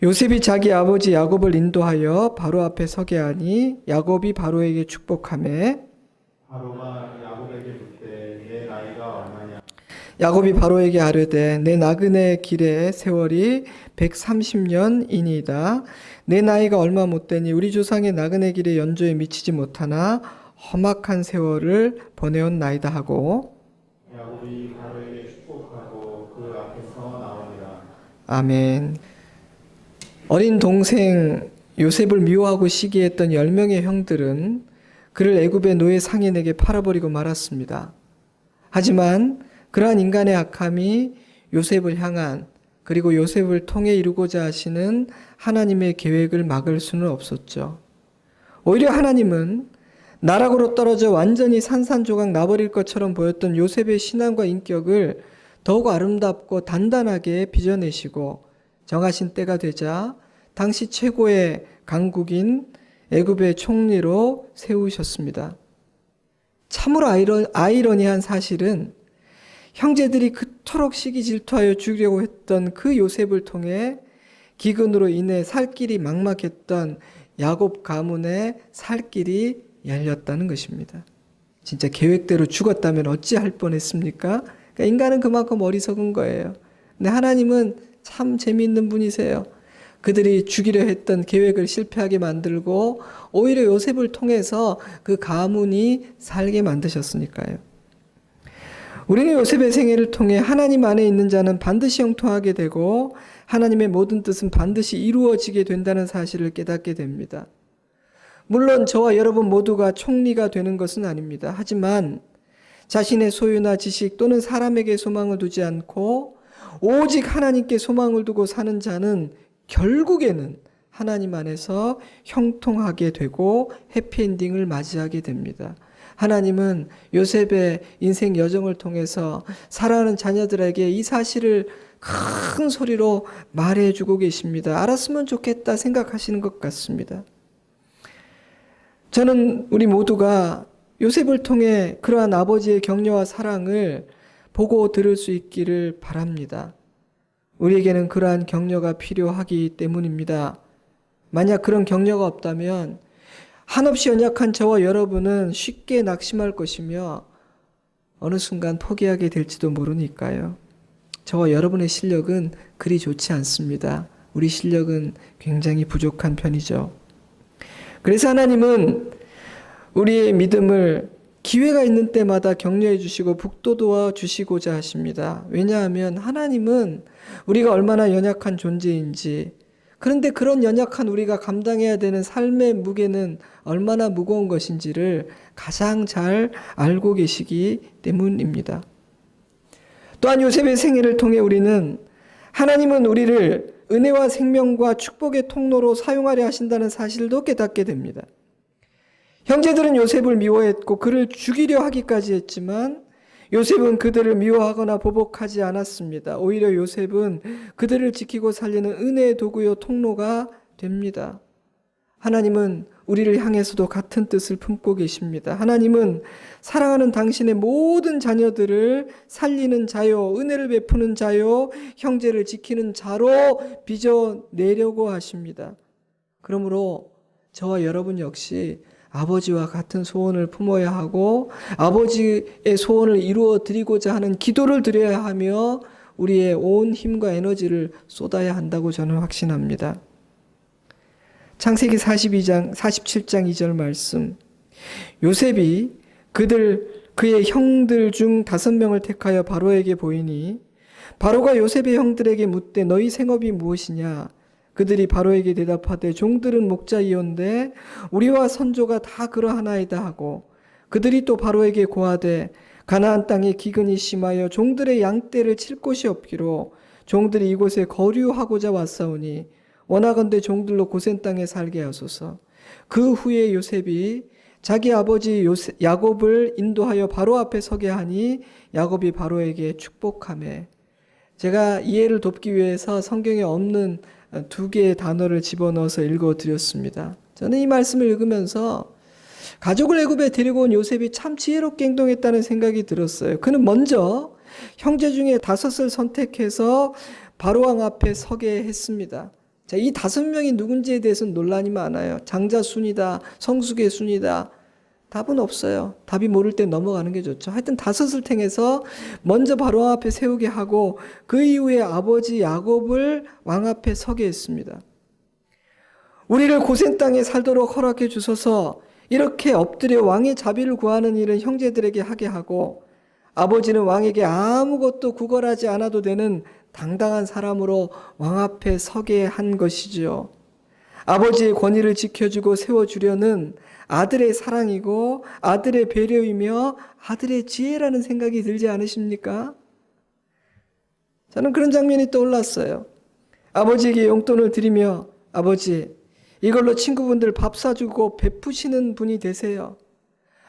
요셉이 자기 아버지 야곱을 인도하여 바로 앞에 서게 하니 야곱이 바로에게 축복하매 바로가 야곱에게 묻되 내 나이가 얼마냐. 야곱이 바로에게 아뢰되 내 나그네 길의 세월이 130년이니이다. 내 나이가 얼마 못되니 우리 조상의 나그네 길의 연조에 미치지 못하나 험악한 세월을 보내온 나이다 하고 야곱이 바로에게 축복하고 그 앞에서 나오니라. 아멘. 어린 동생 요셉을 미워하고 시기했던 10명의 형들은 그를 애굽의 노예 상인에게 팔아버리고 말았습니다. 하지만 그러한 인간의 악함이 요셉을 향한 그리고 요셉을 통해 이루고자 하시는 하나님의 계획을 막을 수는 없었죠. 오히려 하나님은 나락으로 떨어져 완전히 산산조각 나버릴 것처럼 보였던 요셉의 신앙과 인격을 더욱 아름답고 단단하게 빚어내시고 정하신 때가 되자 당시 최고의 강국인 애굽의 총리로 세우셨습니다. 참으로 아이러니한 사실은 형제들이 그토록 시기 질투하여 죽이려고 했던 그 요셉을 통해 기근으로 인해 살 길이 막막했던 야곱 가문의 살 길이 열렸다는 것입니다. 진짜 계획대로 죽었다면 어찌할 뻔했습니까? 그러니까 인간은 그만큼 어리석은 거예요. 근데 하나님은 참 재미있는 분이세요. 그들이 죽이려 했던 계획을 실패하게 만들고 오히려 요셉을 통해서 그 가문이 살게 만드셨으니까요. 우리는 요셉의 생애를 통해 하나님 안에 있는 자는 반드시 형통하게 되고 하나님의 모든 뜻은 반드시 이루어지게 된다는 사실을 깨닫게 됩니다. 물론 저와 여러분 모두가 총리가 되는 것은 아닙니다. 하지만 자신의 소유나 지식 또는 사람에게 소망을 두지 않고 오직 하나님께 소망을 두고 사는 자는 결국에는 하나님 안에서 형통하게 되고 해피엔딩을 맞이하게 됩니다. 하나님은 요셉의 인생 여정을 통해서 사랑하는 자녀들에게 이 사실을 큰 소리로 말해주고 계십니다. 알았으면 좋겠다 생각하시는 것 같습니다. 저는 우리 모두가 요셉을 통해 그러한 아버지의 격려와 사랑을 보고 들을 수 있기를 바랍니다. 우리에게는 그러한 격려가 필요하기 때문입니다. 만약 그런 격려가 없다면 한없이 연약한 저와 여러분은 쉽게 낙심할 것이며 어느 순간 포기하게 될지도 모르니까요. 저와 여러분의 실력은 그리 좋지 않습니다. 우리 실력은 굉장히 부족한 편이죠. 그래서 하나님은 우리의 믿음을 기회가 있는 때마다 격려해 주시고 북돋워 주시고자 하십니다. 왜냐하면 하나님은 우리가 얼마나 연약한 존재인지, 그런데 그런 연약한 우리가 감당해야 되는 삶의 무게는 얼마나 무거운 것인지를 가장 잘 알고 계시기 때문입니다. 또한 요셉의 생애를 통해 우리는 하나님은 우리를 은혜와 생명과 축복의 통로로 사용하려 하신다는 사실도 깨닫게 됩니다. 형제들은 요셉을 미워했고 그를 죽이려 하기까지 했지만 요셉은 그들을 미워하거나 보복하지 않았습니다. 오히려 요셉은 그들을 지키고 살리는 은혜의 도구요 통로가 됩니다. 하나님은 우리를 향해서도 같은 뜻을 품고 계십니다. 하나님은 사랑하는 당신의 모든 자녀들을 살리는 자요, 은혜를 베푸는 자요, 형제를 지키는 자로 빚어내려고 하십니다. 그러므로 저와 여러분 역시 아버지와 같은 소원을 품어야 하고 아버지의 소원을 이루어 드리고자 하는 기도를 드려야 하며 우리의 온 힘과 에너지를 쏟아야 한다고 저는 확신합니다. 창세기 47장 2절 말씀. 요셉이 그의 형들 중 5명을 택하여 바로에게 보이니 바로가 요셉의 형들에게 묻되 너희 생업이 무엇이냐? 그들이 바로에게 대답하되 종들은 목자이온데 우리와 선조가 다 그러하나이다 하고 그들이 또 바로에게 고하되 가나안 땅에 기근이 심하여 종들의 양떼를 칠 곳이 없기로 종들이 이곳에 거류하고자 왔사오니 원하건대 종들로 고센 땅에 살게 하소서. 그 후에 요셉이 자기 아버지 야곱을 인도하여 바로 앞에 서게 하니 야곱이 바로에게 축복하매. 제가 이해를 돕기 위해서 성경에 없는 2개의 단어를 집어넣어서 읽어드렸습니다. 저는 이 말씀을 읽으면서 가족을 애굽에 데리고 온 요셉이 참 지혜롭게 행동했다는 생각이 들었어요. 그는 먼저 형제 중에 5을 선택해서 바로왕 앞에 서게 했습니다. 자, 이 5명이 누군지에 대해서는 논란이 많아요. 장자 순이다, 성숙의 순이다. 답은 없어요. 답이 모를 때 넘어가는 게 좋죠. 하여튼 5을 통해서 먼저 바로 앞에 세우게 하고 그 이후에 아버지 야곱을 왕 앞에 서게 했습니다. 우리를 고센 땅에 살도록 허락해 주소서. 이렇게 엎드려 왕의 자비를 구하는 일은 형제들에게 하게 하고 아버지는 왕에게 아무것도 구걸하지 않아도 되는 당당한 사람으로 왕 앞에 서게 한 것이지요. 아버지의 권위를 지켜주고 세워주려는 아들의 사랑이고 아들의 배려이며 아들의 지혜라는 생각이 들지 않으십니까? 저는 그런 장면이 떠올랐어요. 아버지에게 용돈을 드리며 아버지, 이걸로 친구분들 밥 사주고 베푸시는 분이 되세요.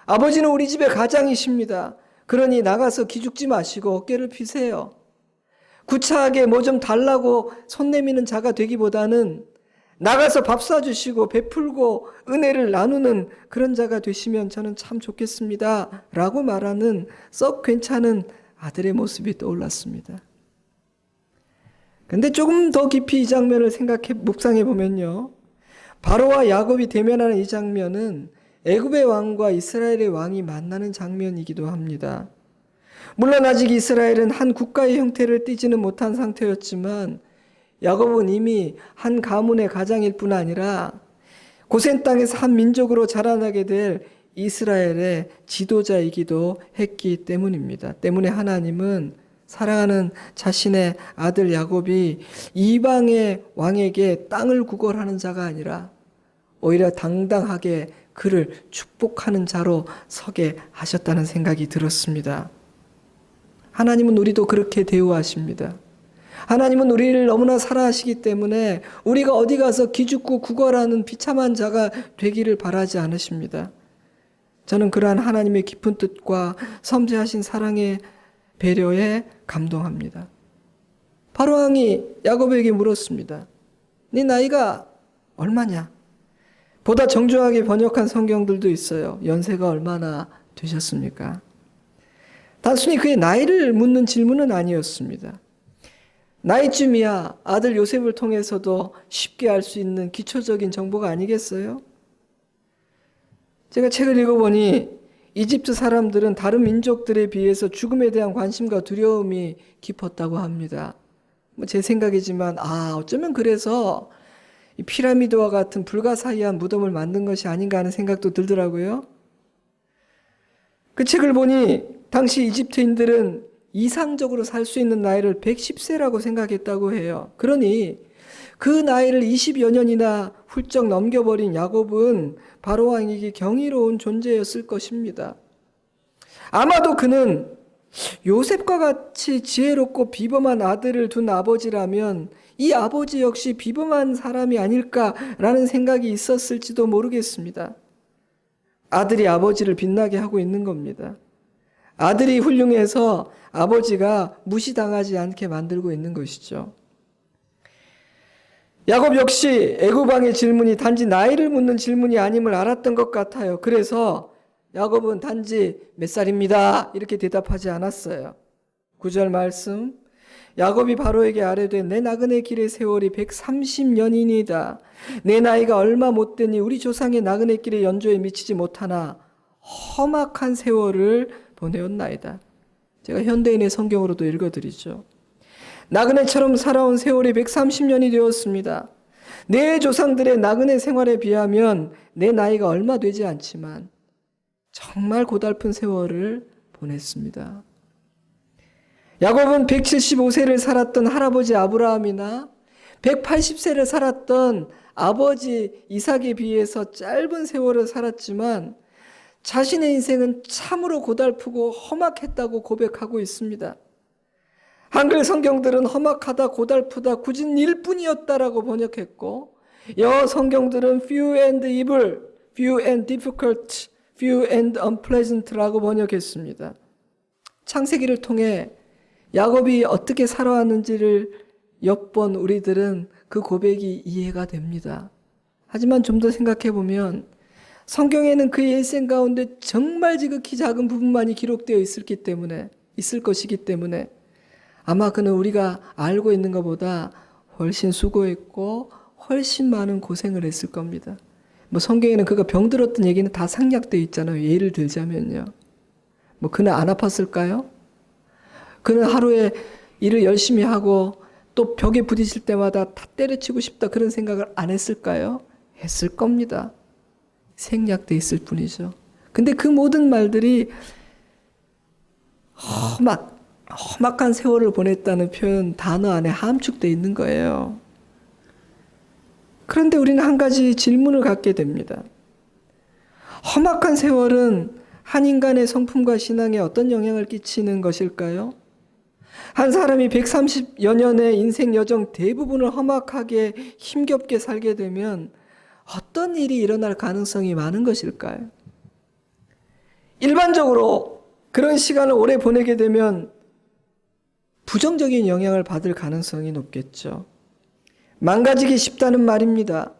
아버지는 우리 집의 가장이십니다. 그러니 나가서 기죽지 마시고 어깨를 피세요. 구차하게 뭐 좀 달라고 손 내미는 자가 되기보다는 나가서 밥 사주시고 베풀고 은혜를 나누는 그런 자가 되시면 저는 참 좋겠습니다. 라고 말하는 썩 괜찮은 아들의 모습이 떠올랐습니다. 근데 조금 더 깊이 이 장면을 묵상해 보면요. 바로와 야곱이 대면하는 이 장면은 애굽의 왕과 이스라엘의 왕이 만나는 장면이기도 합니다. 물론 아직 이스라엘은 한 국가의 형태를 띠지는 못한 상태였지만 야곱은 이미 한 가문의 가장일 뿐 아니라 고센 땅에서 한 민족으로 자라나게 될 이스라엘의 지도자이기도 했기 때문입니다. 때문에 하나님은 사랑하는 자신의 아들 야곱이 이방의 왕에게 땅을 구걸하는 자가 아니라 오히려 당당하게 그를 축복하는 자로 서게 하셨다는 생각이 들었습니다. 하나님은 우리도 그렇게 대우하십니다. 하나님은 우리를 너무나 사랑하시기 때문에 우리가 어디 가서 기죽고 구걸하는 비참한 자가 되기를 바라지 않으십니다. 저는 그러한 하나님의 깊은 뜻과 섬세하신 사랑의 배려에 감동합니다. 바로 왕이 야곱에게 물었습니다. 네 나이가 얼마냐? 보다 정중하게 번역한 성경들도 있어요. 연세가 얼마나 되셨습니까? 단순히 그의 나이를 묻는 질문은 아니었습니다. 나이쯤이야 아들 요셉을 통해서도 쉽게 알 수 있는 기초적인 정보가 아니겠어요? 제가 책을 읽어보니 이집트 사람들은 다른 민족들에 비해서 죽음에 대한 관심과 두려움이 깊었다고 합니다. 제 생각이지만 어쩌면 그래서 이 피라미드와 같은 불가사의한 무덤을 만든 것이 아닌가 하는 생각도 들더라고요. 그 책을 보니 당시 이집트인들은 이상적으로 살 수 있는 나이를 110세라고 생각했다고 해요. 그러니 그 나이를 20여 년이나 훌쩍 넘겨버린 야곱은 바로 왕에게 경이로운 존재였을 것입니다. 아마도 그는 요셉과 같이 지혜롭고 비범한 아들을 둔 아버지라면 이 아버지 역시 비범한 사람이 아닐까라는 생각이 있었을지도 모르겠습니다. 아들이 아버지를 빛나게 하고 있는 겁니다. 아들이 훌륭해서 아버지가 무시당하지 않게 만들고 있는 것이죠. 야곱 역시 애굽 왕의 질문이 단지 나이를 묻는 질문이 아님을 알았던 것 같아요. 그래서 야곱은 단지 몇 살입니다 이렇게 대답하지 않았어요. 9절 말씀, 야곱이 바로에게 아뢰되 내 나그네 길의 세월이 130년이니이다. 내 나이가 얼마 못되니 우리 조상의 나그네 길의 연조에 미치지 못하나 험악한 세월을 보내었나이다. 제가 현대인의 성경으로도 읽어드리죠. 나그네처럼 살아온 세월이 130년이 되었습니다. 내 조상들의 나그네 생활에 비하면 내 나이가 얼마 되지 않지만 정말 고달픈 세월을 보냈습니다. 야곱은 175세를 살았던 할아버지 아브라함이나 180세를 살았던 아버지 이삭에 비해서 짧은 세월을 살았지만 자신의 인생은 참으로 고달프고 험악했다고 고백하고 있습니다. 한글 성경들은 험악하다, 고달프다, 굳은 일뿐이었다라고 번역했고 영어 성경들은 few and evil, few and difficult, few and unpleasant라고 번역했습니다. 창세기를 통해 야곱이 어떻게 살아왔는지를 엿본 우리들은 그 고백이 이해가 됩니다. 하지만 좀 더 생각해 보면 성경에는 그의 일생 가운데 정말 지극히 작은 부분만이 기록되어 있을 것이기 때문에 아마 그는 우리가 알고 있는 것보다 훨씬 수고했고 훨씬 많은 고생을 했을 겁니다. 뭐 성경에는 그가 병들었던 얘기는 다 상략되어 있잖아요. 예를 들자면요. 뭐 그는 안 아팠을까요? 그는 하루에 일을 열심히 하고 또 벽에 부딪힐 때마다 다 때려치고 싶다 그런 생각을 안 했을까요? 했을 겁니다. 생략되어 있을 뿐이죠. 근데 그 모든 말들이 험악한 세월을 보냈다는 표현 단어 안에 함축되어 있는 거예요. 그런데 우리는 한 가지 질문을 갖게 됩니다. 험악한 세월은 한 인간의 성품과 신앙에 어떤 영향을 끼치는 것일까요? 한 사람이 130여 년의 인생 여정 대부분을 험악하게 힘겹게 살게 되면 어떤 일이 일어날 가능성이 많은 것일까요? 일반적으로 그런 시간을 오래 보내게 되면 부정적인 영향을 받을 가능성이 높겠죠. 망가지기 쉽다는 말입니다.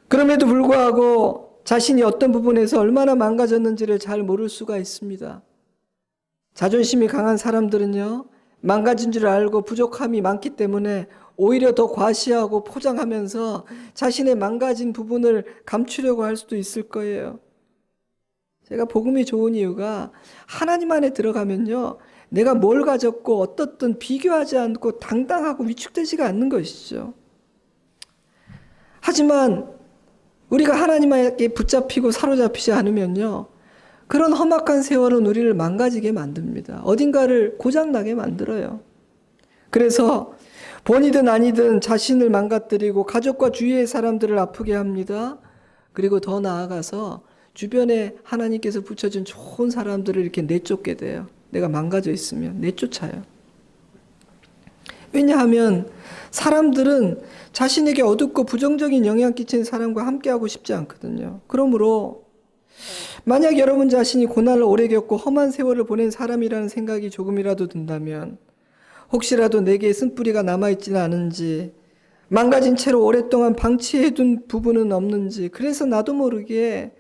그럼에도 불구하고 자신이 어떤 부분에서 얼마나 망가졌는지를 잘 모를 수가 있습니다. 자존심이 강한 사람들은요, 망가진 줄 알고 부족함이 많기 때문에 오히려 더 과시하고 포장하면서 자신의 망가진 부분을 감추려고 할 수도 있을 거예요. 제가 복음이 좋은 이유가 하나님 안에 들어가면요, 내가 뭘 가졌고 어떻든 비교하지 않고 당당하고 위축되지가 않는 것이죠. 하지만 우리가 하나님에게 붙잡히고 사로잡히지 않으면요, 그런 험악한 세월은 우리를 망가지게 만듭니다. 어딘가를 고장나게 만들어요. 그래서 본이든 아니든 자신을 망가뜨리고 가족과 주위의 사람들을 아프게 합니다. 그리고 더 나아가서 주변에 하나님께서 붙여준 좋은 사람들을 이렇게 내쫓게 돼요. 내가 망가져 있으면 내쫓아요. 왜냐하면 사람들은 자신에게 어둡고 부정적인 영향 끼치는 사람과 함께하고 싶지 않거든요. 그러므로 만약 여러분 자신이 고난을 오래 겪고 험한 세월을 보낸 사람이라는 생각이 조금이라도 든다면 혹시라도 내게 쓴뿌리가 남아있지는 않은지, 망가진 채로 오랫동안 방치해둔 부분은 없는지, 그래서 나도 모르게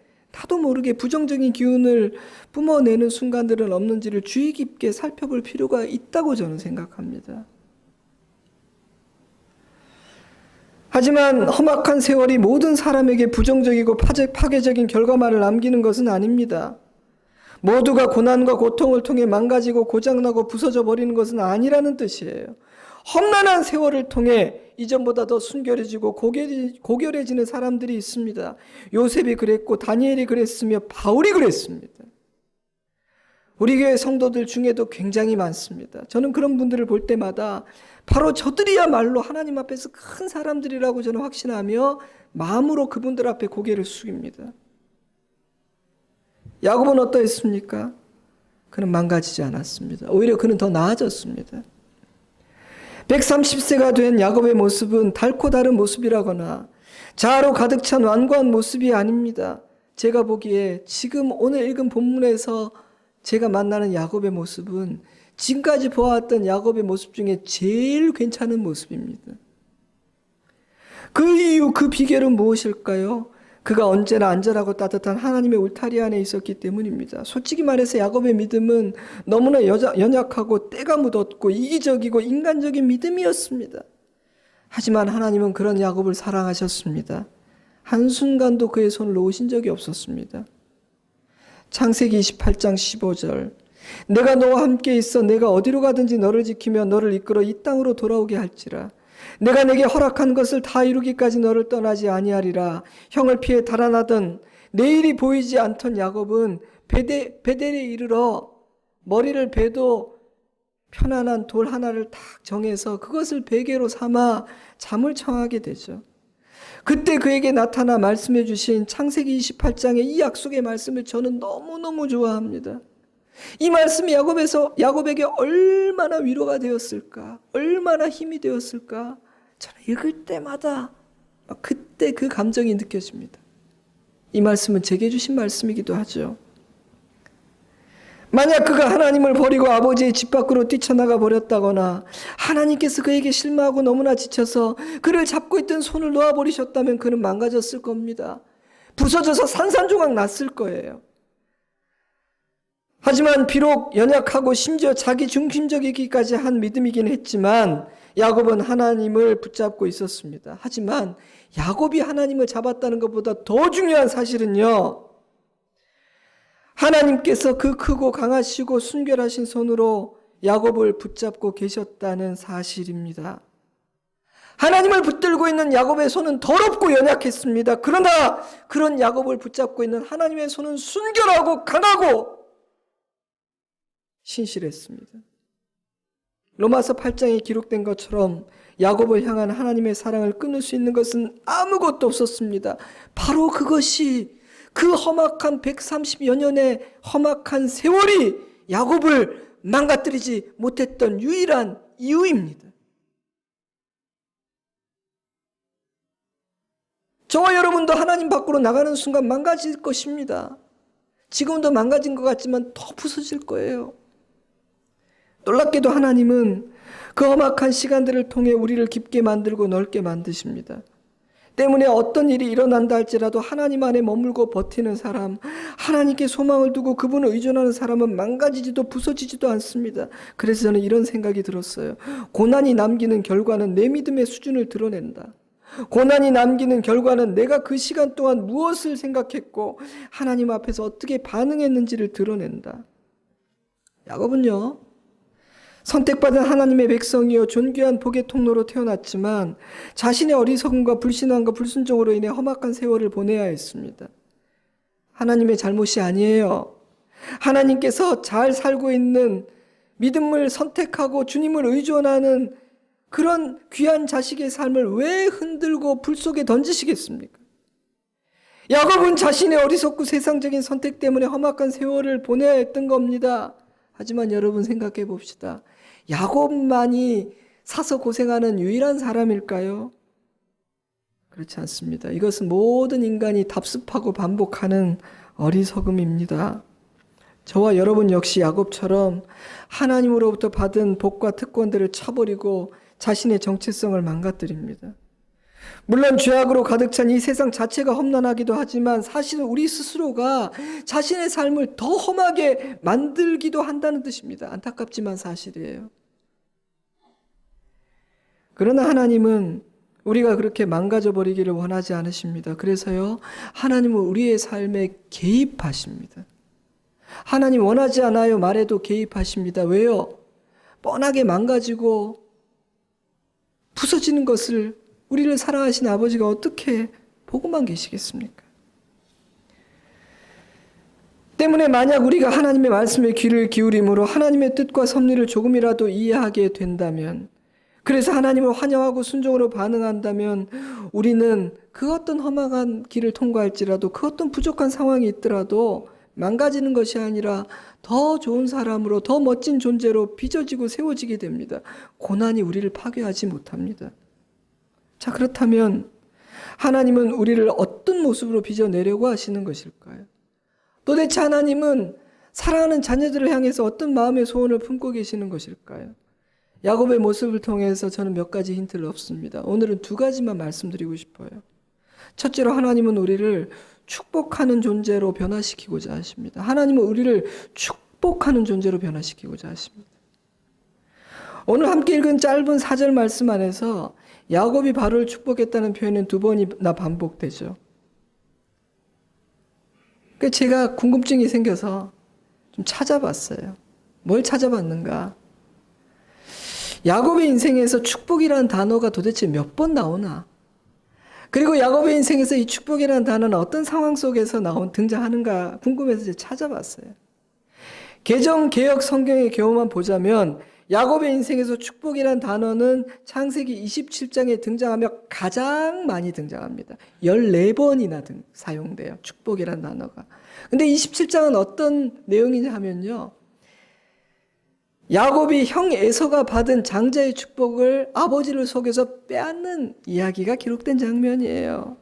부정적인 기운을 뿜어내는 순간들은 없는지를 주의 깊게 살펴볼 필요가 있다고 저는 생각합니다. 하지만 험악한 세월이 모든 사람에게 부정적이고 파괴적인 결과만을 남기는 것은 아닙니다. 모두가 고난과 고통을 통해 망가지고 고장나고 부서져 버리는 것은 아니라는 뜻이에요. 험난한 세월을 통해 이전보다 더 순결해지고 고결해지는 사람들이 있습니다. 요셉이 그랬고 다니엘이 그랬으며 바울이 그랬습니다. 우리 교회 성도들 중에도 굉장히 많습니다. 저는 그런 분들을 볼 때마다 바로 저들이야말로 하나님 앞에서 큰 사람들이라고 저는 확신하며 마음으로 그분들 앞에 고개를 숙입니다. 야곱은 어떠했습니까? 그는 망가지지 않았습니다. 오히려 그는 더 나아졌습니다. 130세가 된 야곱의 모습은 달코 다른 모습이라거나 자아로 가득 찬 완고한 모습이 아닙니다. 제가 보기에 지금 오늘 읽은 본문에서 제가 만나는 야곱의 모습은 지금까지 보아왔던 야곱의 모습 중에 제일 괜찮은 모습입니다. 그 이유, 그 비결은 무엇일까요? 그가 언제나 안전하고 따뜻한 하나님의 울타리 안에 있었기 때문입니다. 솔직히 말해서 야곱의 믿음은 너무나 연약하고 때가 묻었고 이기적이고 인간적인 믿음이었습니다. 하지만 하나님은 그런 야곱을 사랑하셨습니다. 한순간도 그의 손을 놓으신 적이 없었습니다. 창세기 28장 15절, 내가 너와 함께 있어 내가 어디로 가든지 너를 지키며 너를 이끌어 이 땅으로 돌아오게 할지라. 내가 내게 허락한 것을 다 이루기까지 너를 떠나지 아니하리라. 형을 피해 달아나던 내일이 보이지 않던 야곱은 베델에 이르러 머리를 베도 편안한 돌 하나를 딱 정해서 그것을 베개로 삼아 잠을 청하게 되죠. 그때 그에게 나타나 말씀해 주신 창세기 28장의 이 약속의 말씀을 저는 너무너무 좋아합니다. 이 말씀이 야곱에게 얼마나 위로가 되었을까, 얼마나 힘이 되었을까. 저는 읽을 때마다 그때 그 감정이 느껴집니다. 이 말씀은 제게 주신 말씀이기도 하죠. 만약 그가 하나님을 버리고 아버지의 집 밖으로 뛰쳐나가 버렸다거나 하나님께서 그에게 실망하고 너무나 지쳐서 그를 잡고 있던 손을 놓아버리셨다면 그는 망가졌을 겁니다. 부서져서 산산조각 났을 거예요. 하지만 비록 연약하고 심지어 자기 중심적이기까지 한 믿음이긴 했지만 야곱은 하나님을 붙잡고 있었습니다. 하지만 야곱이 하나님을 잡았다는 것보다 더 중요한 사실은요, 하나님께서 그 크고 강하시고 순결하신 손으로 야곱을 붙잡고 계셨다는 사실입니다. 하나님을 붙들고 있는 야곱의 손은 더럽고 연약했습니다. 그러나 그런 야곱을 붙잡고 있는 하나님의 손은 순결하고 강하고 신실했습니다. 로마서 8장에 기록된 것처럼 야곱을 향한 하나님의 사랑을 끊을 수 있는 것은 아무것도 없었습니다. 바로 그것이 그 험악한 130여 년의 험악한 세월이 야곱을 망가뜨리지 못했던 유일한 이유입니다. 저와 여러분도 하나님 밖으로 나가는 순간 망가질 것입니다. 지금도 망가진 것 같지만 더 부서질 거예요. 놀랍게도 하나님은 그 험악한 시간들을 통해 우리를 깊게 만들고 넓게 만드십니다. 때문에 어떤 일이 일어난다 할지라도 하나님 안에 머물고 버티는 사람, 하나님께 소망을 두고 그분을 의존하는 사람은 망가지지도 부서지지도 않습니다. 그래서 저는 이런 생각이 들었어요. 고난이 남기는 결과는 내 믿음의 수준을 드러낸다. 고난이 남기는 결과는 내가 그 시간 동안 무엇을 생각했고 하나님 앞에서 어떻게 반응했는지를 드러낸다. 야곱은요, 선택받은 하나님의 백성이요 존귀한 복의 통로로 태어났지만 자신의 어리석음과 불신앙과 불순종으로 인해 험악한 세월을 보내야 했습니다. 하나님의 잘못이 아니에요. 하나님께서 잘 살고 있는 믿음을 선택하고 주님을 의존하는 그런 귀한 자식의 삶을 왜 흔들고 불 속에 던지시겠습니까? 야곱은 자신의 어리석고 세상적인 선택 때문에 험악한 세월을 보내야 했던 겁니다. 하지만 여러분 생각해 봅시다. 야곱만이 사서 고생하는 유일한 사람일까요? 그렇지 않습니다. 이것은 모든 인간이 답습하고 반복하는 어리석음입니다. 저와 여러분 역시 야곱처럼 하나님으로부터 받은 복과 특권들을 쳐버리고 자신의 정체성을 망가뜨립니다. 물론 죄악으로 가득 찬 이 세상 자체가 험난하기도 하지만 사실은 우리 스스로가 자신의 삶을 더 험하게 만들기도 한다는 뜻입니다. 안타깝지만 사실이에요. 그러나 하나님은 우리가 그렇게 망가져 버리기를 원하지 않으십니다. 그래서요, 하나님은 우리의 삶에 개입하십니다. 하나님 원하지 않아요 말에도 개입하십니다. 왜요? 뻔하게 망가지고 부서지는 것을 우리를 사랑하신 아버지가 어떻게 보고만 계시겠습니까? 때문에 만약 우리가 하나님의 말씀에 귀를 기울임으로 하나님의 뜻과 섭리를 조금이라도 이해하게 된다면, 그래서 하나님을 환영하고 순종으로 반응한다면 우리는 그 어떤 험악한 길을 통과할지라도 그 어떤 부족한 상황이 있더라도 망가지는 것이 아니라 더 좋은 사람으로 더 멋진 존재로 빚어지고 세워지게 됩니다. 고난이 우리를 파괴하지 못합니다. 자, 그렇다면 하나님은 우리를 어떤 모습으로 빚어내려고 하시는 것일까요? 도대체 하나님은 사랑하는 자녀들을 향해서 어떤 마음의 소원을 품고 계시는 것일까요? 야곱의 모습을 통해서 저는 몇 가지 힌트를 얻습니다. 오늘은 두 가지만 말씀드리고 싶어요. 첫째로 하나님은 우리를 축복하는 존재로 변화시키고자 하십니다. 하나님은 우리를 축복하는 존재로 변화시키고자 하십니다. 오늘 함께 읽은 짧은 4절 말씀 안에서 야곱이 바로를 축복했다는 표현은 2번이나 반복되죠. 그래서 제가 궁금증이 생겨서 좀 찾아봤어요. 뭘 찾아봤는가? 야곱의 인생에서 축복이라는 단어가 도대체 몇 번 나오나? 그리고 야곱의 인생에서 이 축복이라는 단어는 어떤 상황 속에서 등장하는가 궁금해서 제가 찾아봤어요. 개정 개역 성경의 경우만 보자면 야곱의 인생에서 축복이라는 단어는 창세기 27장에 등장하며 가장 많이 등장합니다. 14번이나 사용돼요. 축복이라는 단어가. 근데 27장은 어떤 내용이냐 하면요, 야곱이 형 에서가 받은 장자의 축복을 아버지를 속여서 빼앗는 이야기가 기록된 장면이에요.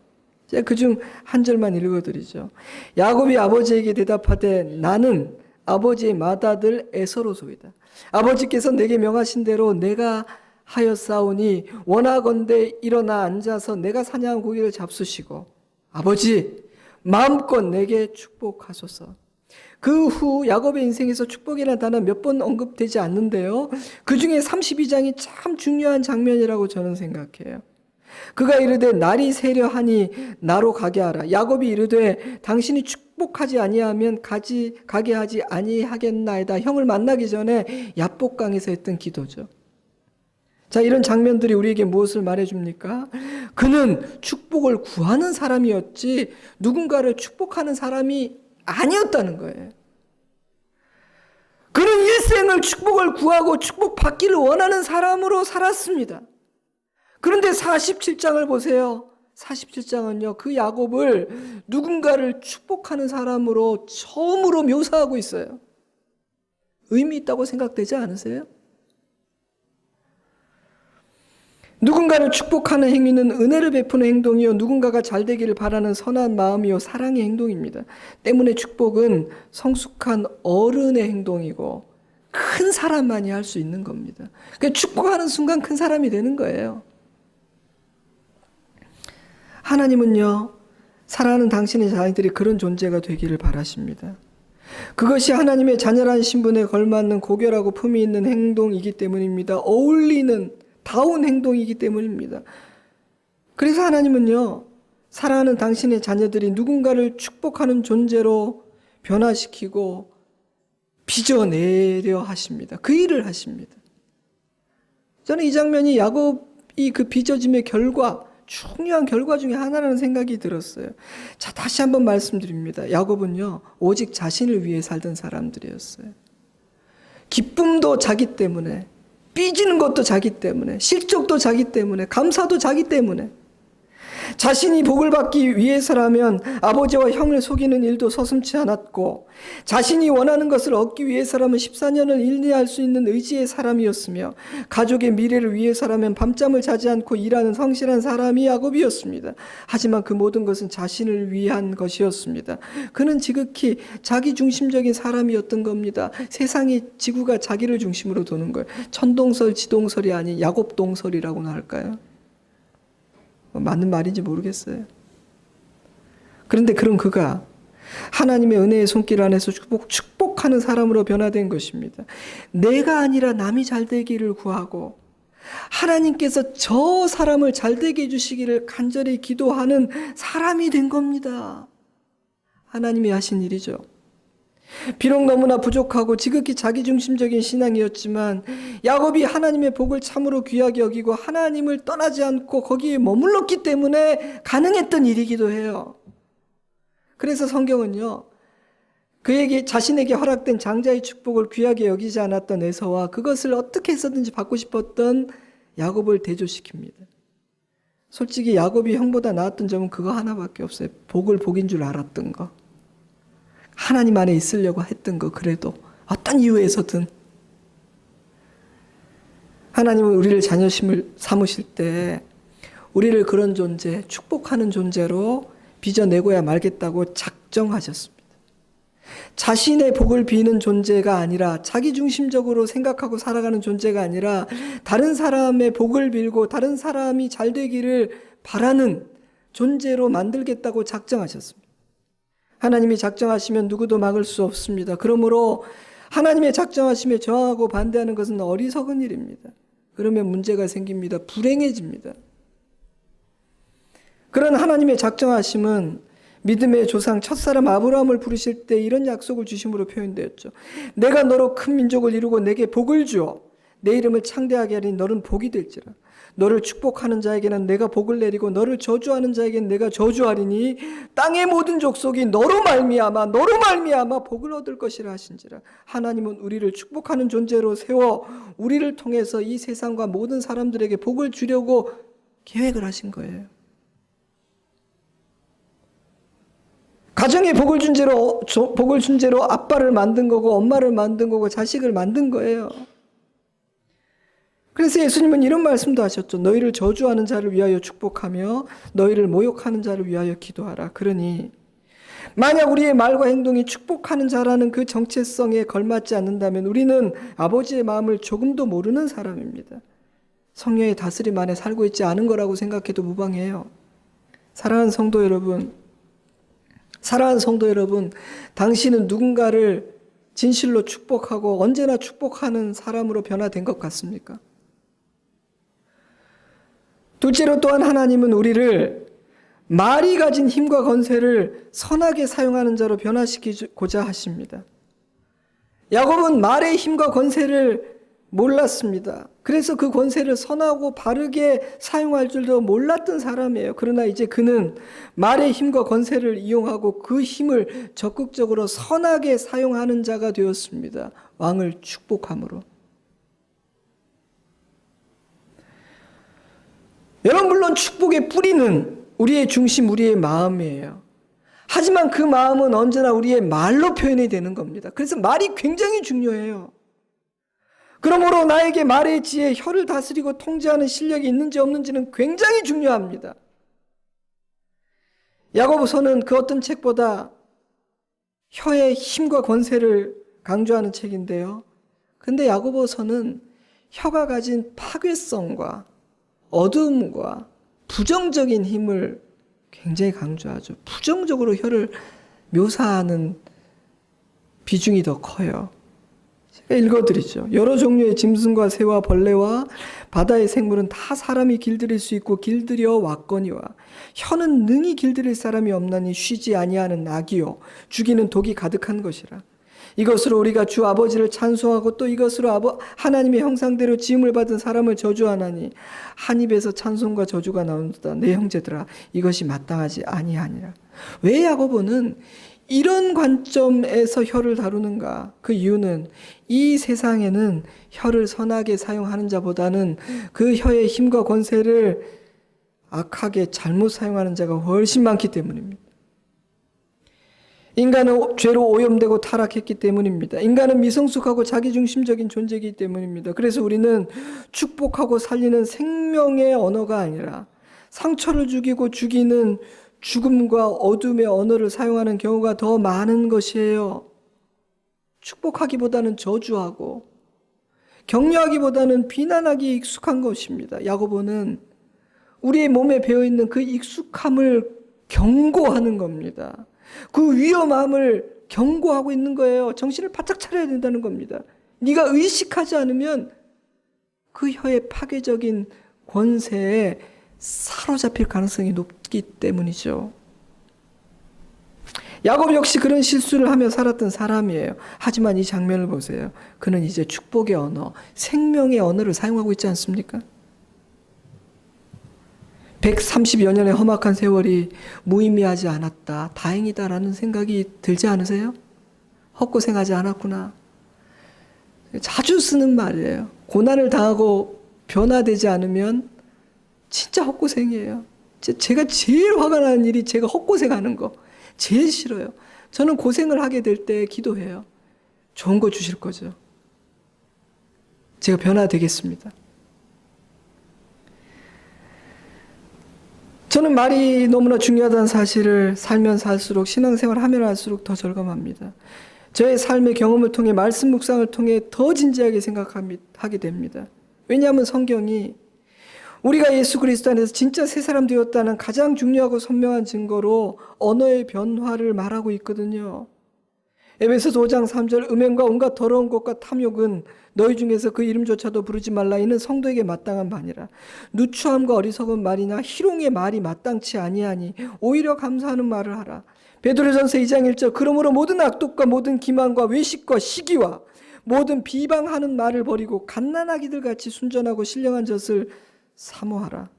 제가 그중 한 절만 읽어드리죠. 야곱이 아버지에게 대답하되 나는 아버지의 맏아들 에서로소이다. 아버지께서 내게 명하신 대로 내가 하였사오니 원하건대 일어나 앉아서 내가 사냥한 고기를 잡수시고 아버지 마음껏 내게 축복하소서. 그 후 야곱의 인생에서 축복이라는 단어 몇 번 언급되지 않는데요. 그 중에 32장이 참 중요한 장면이라고 저는 생각해요. 그가 이르되 날이 새려 하니 나로 가게 하라. 야곱이 이르되 당신이 축복하지 아니하면 가게 하지 아니하겠나이다. 형을 만나기 전에 야복강에서 했던 기도죠. 자, 이런 장면들이 우리에게 무엇을 말해줍니까? 그는 축복을 구하는 사람이었지 누군가를 축복하는 사람이 아니었다는 거예요. 그는 일생을 축복을 구하고 축복받기를 원하는 사람으로 살았습니다. 그런데 47장을 보세요. 47장은요, 그 야곱을 누군가를 축복하는 사람으로 처음으로 묘사하고 있어요. 의미 있다고 생각되지 않으세요? 누군가를 축복하는 행위는 은혜를 베푸는 행동이요, 누군가가 잘 되기를 바라는 선한 마음이요, 사랑의 행동입니다. 때문에 축복은 성숙한 어른의 행동이고 큰 사람만이 할 수 있는 겁니다. 그러니까 축복하는 순간 큰 사람이 되는 거예요. 하나님은요, 사랑하는 당신의 자녀들이 그런 존재가 되기를 바라십니다. 그것이 하나님의 자녀라는 신분에 걸맞는 고결하고 품위 있는 행동이기 때문입니다. 어울리는 다운 행동이기 때문입니다. 그래서 하나님은요, 사랑하는 당신의 자녀들이 누군가를 축복하는 존재로 변화시키고 빚어내려 하십니다. 그 일을 하십니다. 저는 이 장면이 야곱이 그 빚어짐의 결과, 중요한 결과 중에 하나라는 생각이 들었어요. 자, 다시 한번 말씀드립니다. 야곱은요, 오직 자신을 위해 살던 사람들이었어요. 기쁨도 자기 때문에, 삐지는 것도 자기 때문에, 실족도 자기 때문에, 감사도 자기 때문에. 자신이 복을 받기 위해서라면 아버지와 형을 속이는 일도 서슴지 않았고, 자신이 원하는 것을 얻기 위해서라면 14년을 인내할 수 있는 의지의 사람이었으며, 가족의 미래를 위해서라면 밤잠을 자지 않고 일하는 성실한 사람이 야곱이었습니다. 하지만 그 모든 것은 자신을 위한 것이었습니다. 그는 지극히 자기중심적인 사람이었던 겁니다. 세상의 지구가 자기를 중심으로 도는 거예요. 천동설, 지동설이 아닌 야곱동설이라고나 할까요? 맞는 말인지 모르겠어요. 그런데 그런 그가 하나님의 은혜의 손길 안에서 축복하는 사람으로 변화된 것입니다. 내가 아니라 남이 잘되기를 구하고 하나님께서 저 사람을 잘되게 해주시기를 간절히 기도하는 사람이 된 겁니다. 하나님이 하신 일이죠. 비록 너무나 부족하고 지극히 자기중심적인 신앙이었지만 야곱이 하나님의 복을 참으로 귀하게 여기고 하나님을 떠나지 않고 거기에 머물렀기 때문에 가능했던 일이기도 해요. 그래서 성경은요, 그에게 자신에게 허락된 장자의 축복을 귀하게 여기지 않았던 에서와 그것을 어떻게 해서든지 받고 싶었던 야곱을 대조시킵니다. 솔직히 야곱이 형보다 나았던 점은 그거 하나밖에 없어요. 복을 복인 줄 알았던 거. 하나님 안에 있으려고 했던 거, 그래도 어떤 이유에서든 하나님은 우리를 자녀심을 삼으실 때 우리를 그런 존재, 축복하는 존재로 빚어내고야 말겠다고 작정하셨습니다. 자신의 복을 비는 존재가 아니라, 자기중심적으로 생각하고 살아가는 존재가 아니라 다른 사람의 복을 빌고 다른 사람이 잘 되기를 바라는 존재로 만들겠다고 작정하셨습니다. 하나님이 작정하시면 누구도 막을 수 없습니다. 그러므로 하나님의 작정하심에 저항하고 반대하는 것은 어리석은 일입니다. 그러면 문제가 생깁니다. 불행해집니다. 그런 하나님의 작정하심은 믿음의 조상 첫사람 아브라함을 부르실 때 이런 약속을 주심으로 표현되었죠. 내가 너로 큰 민족을 이루고 내게 복을 주어 내 이름을 창대하게 하리니 너는 복이 될지라. 너를 축복하는 자에게는 내가 복을 내리고 너를 저주하는 자에게는 내가 저주하리니 땅의 모든 족속이 너로 말미암아 복을 얻을 것이라 하신지라. 하나님은 우리를 축복하는 존재로 세워 우리를 통해서 이 세상과 모든 사람들에게 복을 주려고 계획을 하신 거예요. 가정에 복을 준 죄로 아빠를 만든 거고 엄마를 만든 거고 자식을 만든 거예요. 그래서 예수님은 이런 말씀도 하셨죠. 너희를 저주하는 자를 위하여 축복하며 너희를 모욕하는 자를 위하여 기도하라. 그러니 만약 우리의 말과 행동이 축복하는 자라는 그 정체성에 걸맞지 않는다면 우리는 아버지의 마음을 조금도 모르는 사람입니다. 성령의 다스림 안에 살고 있지 않은 거라고 생각해도 무방해요. 사랑하는 성도 여러분, 사랑하는 성도 여러분, 당신은 누군가를 진실로 축복하고 언제나 축복하는 사람으로 변화된 것 같습니까? 둘째로 또한 하나님은 우리를 말이 가진 힘과 권세를 선하게 사용하는 자로 변화시키고자 하십니다. 야곱은 말의 힘과 권세를 몰랐습니다. 그래서 그 권세를 선하고 바르게 사용할 줄도 몰랐던 사람이에요. 그러나 이제 그는 말의 힘과 권세를 이용하고 그 힘을 적극적으로 선하게 사용하는 자가 되었습니다. 왕을 축복함으로. 여러분, 물론 축복의 뿌리는 우리의 중심, 우리의 마음이에요. 하지만 그 마음은 언제나 우리의 말로 표현이 되는 겁니다. 그래서 말이 굉장히 중요해요. 그러므로 나에게 말의 지혜, 혀를 다스리고 통제하는 실력이 있는지 없는지는 굉장히 중요합니다. 야고보서는 그 어떤 책보다 혀의 힘과 권세를 강조하는 책인데요. 근데 야고보서는 혀가 가진 파괴성과 어둠과 부정적인 힘을 굉장히 강조하죠. 부정적으로 혀를 묘사하는 비중이 더 커요. 제가 읽어드리죠. 여러 종류의 짐승과 새와 벌레와 바다의 생물은 다 사람이 길들일 수 있고 길들여 왔거니와 혀는 능히 길들일 사람이 없나니 쉬지 아니하는 낙이요 죽이는 독이 가득한 것이라. 이것으로 우리가 주 아버지를 찬송하고 또 이것으로 하나님의 형상대로 지음을 받은 사람을 저주하나니 한 입에서 찬송과 저주가 나온다. 내 형제들아, 이것이 마땅하지 아니하니라. 왜 야고보는 이런 관점에서 혀를 다루는가? 그 이유는 이 세상에는 혀를 선하게 사용하는 자보다는 그 혀의 힘과 권세를 악하게 잘못 사용하는 자가 훨씬 많기 때문입니다. 인간은 죄로 오염되고 타락했기 때문입니다. 인간은 미성숙하고 자기중심적인 존재이기 때문입니다. 그래서 우리는 축복하고 살리는 생명의 언어가 아니라 상처를 주기고 죽이는 죽음과 어둠의 언어를 사용하는 경우가 더 많은 것이에요. 축복하기보다는 저주하고 격려하기보다는 비난하기에 익숙한 것입니다. 야고보는 우리의 몸에 배어있는 그 익숙함을 경고하는 겁니다. 그 위험함을 경고하고 있는 거예요. 정신을 바짝 차려야 된다는 겁니다. 네가 의식하지 않으면 그 혀의 파괴적인 권세에 사로잡힐 가능성이 높기 때문이죠. 야곱 역시 그런 실수를 하며 살았던 사람이에요. 하지만 이 장면을 보세요. 그는 이제 축복의 언어, 생명의 언어를 사용하고 있지 않습니까? 130여 년의 험악한 세월이 무의미하지 않았다. 다행이다라는 생각이 들지 않으세요? 헛고생하지 않았구나. 자주 쓰는 말이에요. 고난을 당하고 변화되지 않으면 진짜 헛고생이에요. 제가 제일 화가 나는 일이 제가 헛고생하는 거. 제일 싫어요. 저는 고생을 하게 될 때 기도해요. 좋은 거 주실 거죠. 제가 변화되겠습니다. 저는 말이 너무나 중요하다는 사실을 살면 살수록 신앙생활 하면 할수록 더 절감합니다. 저의 삶의 경험을 통해 말씀 묵상을 통해 더 진지하게 생각하게 됩니다. 왜냐하면 성경이 우리가 예수 그리스도 안에서 진짜 새 사람 되었다는 가장 중요하고 선명한 증거로 언어의 변화를 말하고 있거든요. 에베소서 5장 3절 음행과 온갖 더러운 것과 탐욕은 너희 중에서 그 이름조차도 부르지 말라. 이는 성도에게 마땅한 바니라. 누추함과 어리석은 말이나 희롱의 말이 마땅치 아니하니 오히려 감사하는 말을 하라. 베드로전서 2장 1절 그러므로 모든 악독과 모든 기만과 외식과 시기와 모든 비방하는 말을 버리고 갓난아기들 같이 순전하고 신령한 젖을 사모하라.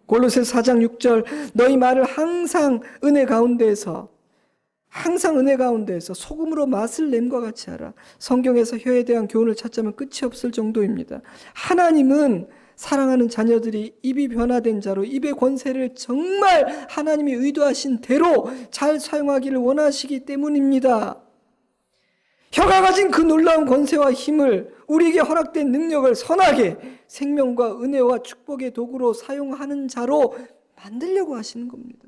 골로새서 4장 6절 너희 말을 항상 은혜 가운데에서 소금으로 맛을 냄과 같이 하라. 성경에서 혀에 대한 교훈을 찾자면 끝이 없을 정도입니다. 하나님은 사랑하는 자녀들이 입이 변화된 자로 입의 권세를 정말 하나님이 의도하신 대로 잘 사용하기를 원하시기 때문입니다. 혀가 가진 그 놀라운 권세와 힘을 우리에게 허락된 능력을 선하게 생명과 은혜와 축복의 도구로 사용하는 자로 만들려고 하시는 겁니다.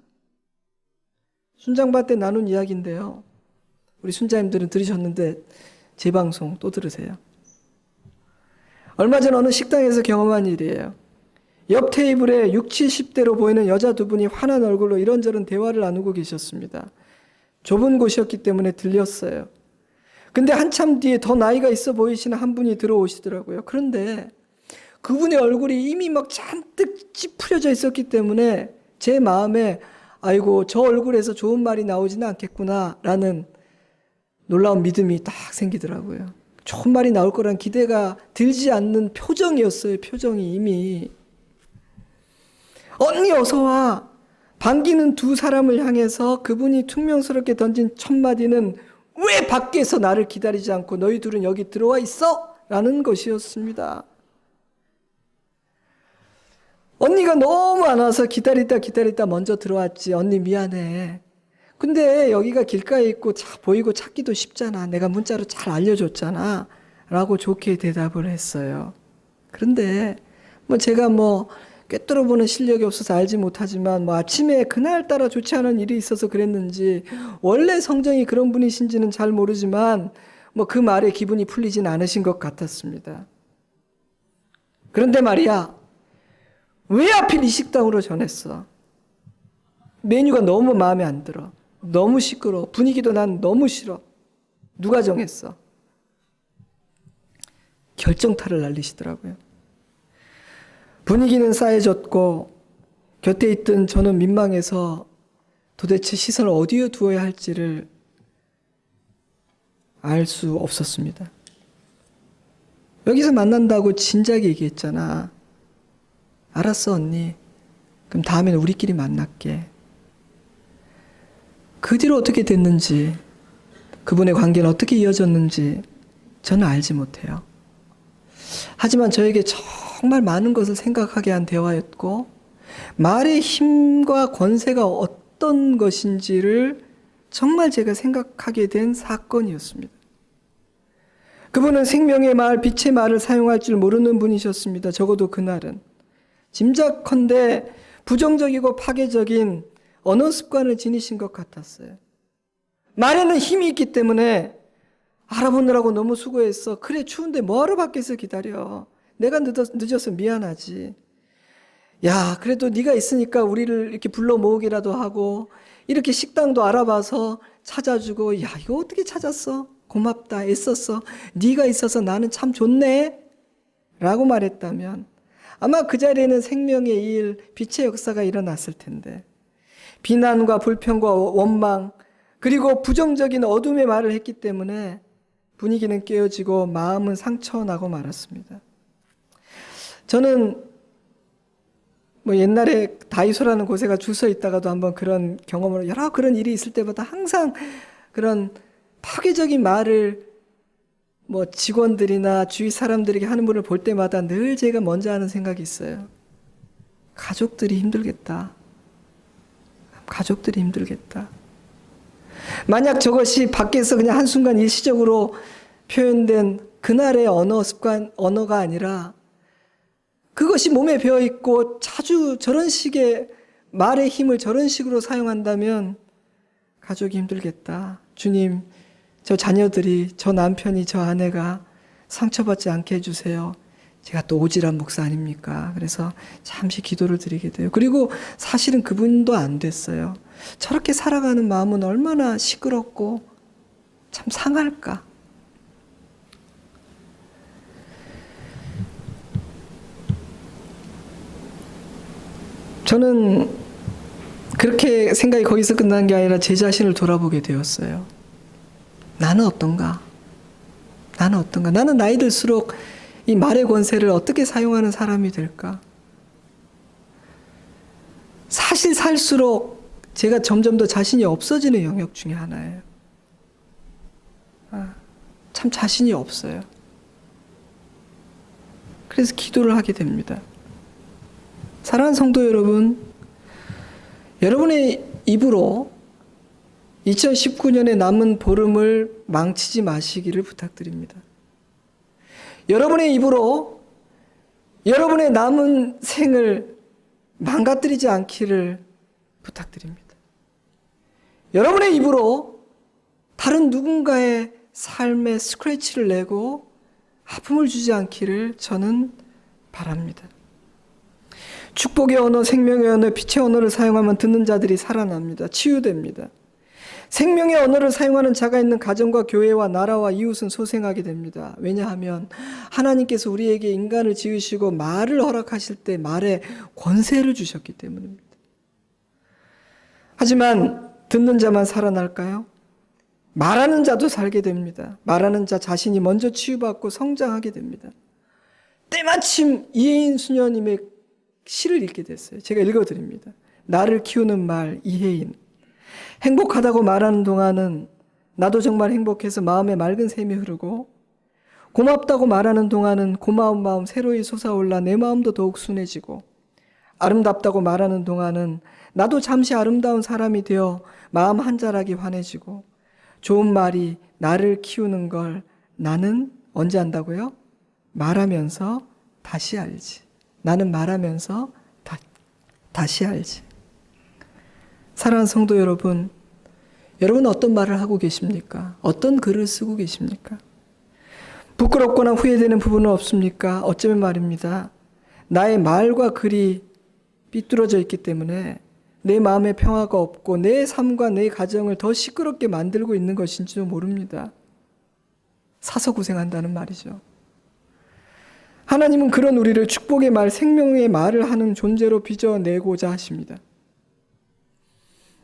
순장반 때 나눈 이야기인데요. 우리 순자님들은 들으셨는데 재방송 또 들으세요. 얼마 전 어느 식당에서 경험한 일이에요. 옆 테이블에 60, 70대로 보이는 여자 두 분이 환한 얼굴로 이런저런 대화를 나누고 계셨습니다. 좁은 곳이었기 때문에 들렸어요. 근데 한참 뒤에 더 나이가 있어 보이시는 한 분이 들어오시더라고요. 그런데 그분의 얼굴이 이미 막 잔뜩 찌푸려져 있었기 때문에 제 마음에 아이고 저 얼굴에서 좋은 말이 나오지는 않겠구나 라는 놀라운 믿음이 딱 생기더라고요. 좋은 말이 나올 거란 기대가 들지 않는 표정이었어요. 표정이 이미. 언니 어서 와. 반기는 두 사람을 향해서 그분이 퉁명스럽게 던진 첫 마디는 왜 밖에서 나를 기다리지 않고 너희 둘은 여기 들어와 있어? 라는 것이었습니다. 언니가 너무 안 와서 기다리다 먼저 들어왔지. 언니 미안해. 근데 여기가 길가에 있고 보이고 찾기도 쉽잖아. 내가 문자로 잘 알려줬잖아. 라고 좋게 대답을 했어요. 그런데 제가 꿰뚫어보는 실력이 없어서 알지 못하지만 아침에 그날따라 좋지 않은 일이 있어서 그랬는지 원래 성정이 그런 분이신지는 잘 모르지만 그 말에 기분이 풀리진 않으신 것 같았습니다. 그런데 말이야, 왜 하필 이 식당으로 전했어? 메뉴가 너무 마음에 안 들어. 너무 시끄러워. 분위기도 난 너무 싫어. 누가 정했어? 결정타를 날리시더라고요. 분위기는 싸해졌고 곁에 있던 저는 민망해서 도대체 시선을 어디에 두어야 할지를 알 수 없었습니다. 여기서 만난다고 진작에 얘기했잖아. 알았어 언니. 그럼 다음에는 우리끼리 만날게. 그 뒤로 어떻게 됐는지, 그분의 관계는 어떻게 이어졌는지 저는 알지 못해요. 하지만 저에게 정말 많은 것을 생각하게 한 대화였고 말의 힘과 권세가 어떤 것인지를 정말 제가 생각하게 된 사건이었습니다. 그분은 생명의 말, 빛의 말을 사용할 줄 모르는 분이셨습니다. 적어도 그날은. 짐작컨대 부정적이고 파괴적인 언어 습관을 지니신 것 같았어요. 말에는 힘이 있기 때문에 알아보느라고 너무 수고했어. 그래 추운데 뭐하러 밖에서 기다려. 내가 늦어서 미안하지. 야 그래도 네가 있으니까 우리를 이렇게 불러 모으기라도 하고 이렇게 식당도 알아봐서 찾아주고 야 이거 어떻게 찾았어? 고맙다 애썼어. 네가 있어서 나는 참 좋네 라고 말했다면 아마 그 자리에는 생명의 일, 빛의 역사가 일어났을 텐데 비난과 불평과 원망 그리고 부정적인 어둠의 말을 했기 때문에 분위기는 깨어지고 마음은 상처나고 말았습니다. 저는 옛날에 다이소라는 곳에가 줄 서 있다가도 한번 그런 경험을 여러 그런 일이 있을 때마다 항상 그런 파괴적인 말을 직원들이나 주위 사람들에게 하는 분을 볼 때마다 늘 제가 먼저 하는 생각이 있어요. 가족들이 힘들겠다. 가족들이 힘들겠다. 만약 저것이 밖에서 그냥 한순간 일시적으로 표현된 그날의 언어 습관, 언어가 아니라 그것이 몸에 배어있고 자주 저런 식의 말의 힘을 저런 식으로 사용한다면 가족이 힘들겠다. 주님, 저 자녀들이, 저 남편이, 저 아내가 상처받지 않게 해주세요. 제가 또 오지랖 목사 아닙니까? 그래서 잠시 기도를 드리게 돼요. 그리고 사실은 그분도 안 됐어요. 저렇게 살아가는 마음은 얼마나 시끄럽고 참 상할까? 저는 그렇게 생각이 거기서 끝난 게 아니라 제 자신을 돌아보게 되었어요. 나는 어떤가? 나는 어떤가? 나는 나이 들수록 이 말의 권세를 어떻게 사용하는 사람이 될까? 사실 살수록 제가 점점 더 자신이 없어지는 영역 중에 하나예요. 참 자신이 없어요. 그래서 기도를 하게 됩니다. 사랑하는 성도 여러분, 여러분의 입으로 2019년의 남은 보름을 망치지 마시기를 부탁드립니다. 여러분의 입으로 여러분의 남은 생을 망가뜨리지 않기를 부탁드립니다. 여러분의 입으로 다른 누군가의 삶에 스크래치를 내고 아픔을 주지 않기를 저는 바랍니다. 축복의 언어, 생명의 언어, 빛의 언어를 사용하면 듣는 자들이 살아납니다. 치유됩니다. 생명의 언어를 사용하는 자가 있는 가정과 교회와 나라와 이웃은 소생하게 됩니다. 왜냐하면 하나님께서 우리에게 인간을 지으시고 말을 허락하실 때 말에 권세를 주셨기 때문입니다. 하지만 듣는 자만 살아날까요? 말하는 자도 살게 됩니다. 말하는 자 자신이 먼저 치유받고 성장하게 됩니다. 때마침 이혜인 수녀님의 시를 읽게 됐어요. 제가 읽어드립니다. 나를 키우는 말 이혜인. 행복하다고 말하는 동안은 나도 정말 행복해서 마음에 맑은 샘이 흐르고, 고맙다고 말하는 동안은 고마운 마음 새로이 솟아올라 내 마음도 더욱 순해지고, 아름답다고 말하는 동안은 나도 잠시 아름다운 사람이 되어 마음 한 자락이 환해지고, 좋은 말이 나를 키우는 걸 나는 언제 안다고요? 말하면서 다시 알지. 나는 말하면서 다시 알지. 사랑하는 성도 여러분, 여러분은 어떤 말을 하고 계십니까? 어떤 글을 쓰고 계십니까? 부끄럽거나 후회되는 부분은 없습니까? 어쩌면 말입니다. 나의 말과 글이 삐뚤어져 있기 때문에 내 마음에 평화가 없고 내 삶과 내 가정을 더 시끄럽게 만들고 있는 것인지도 모릅니다. 사서 고생한다는 말이죠. 하나님은 그런 우리를 축복의 말, 생명의 말을 하는 존재로 빚어내고자 하십니다.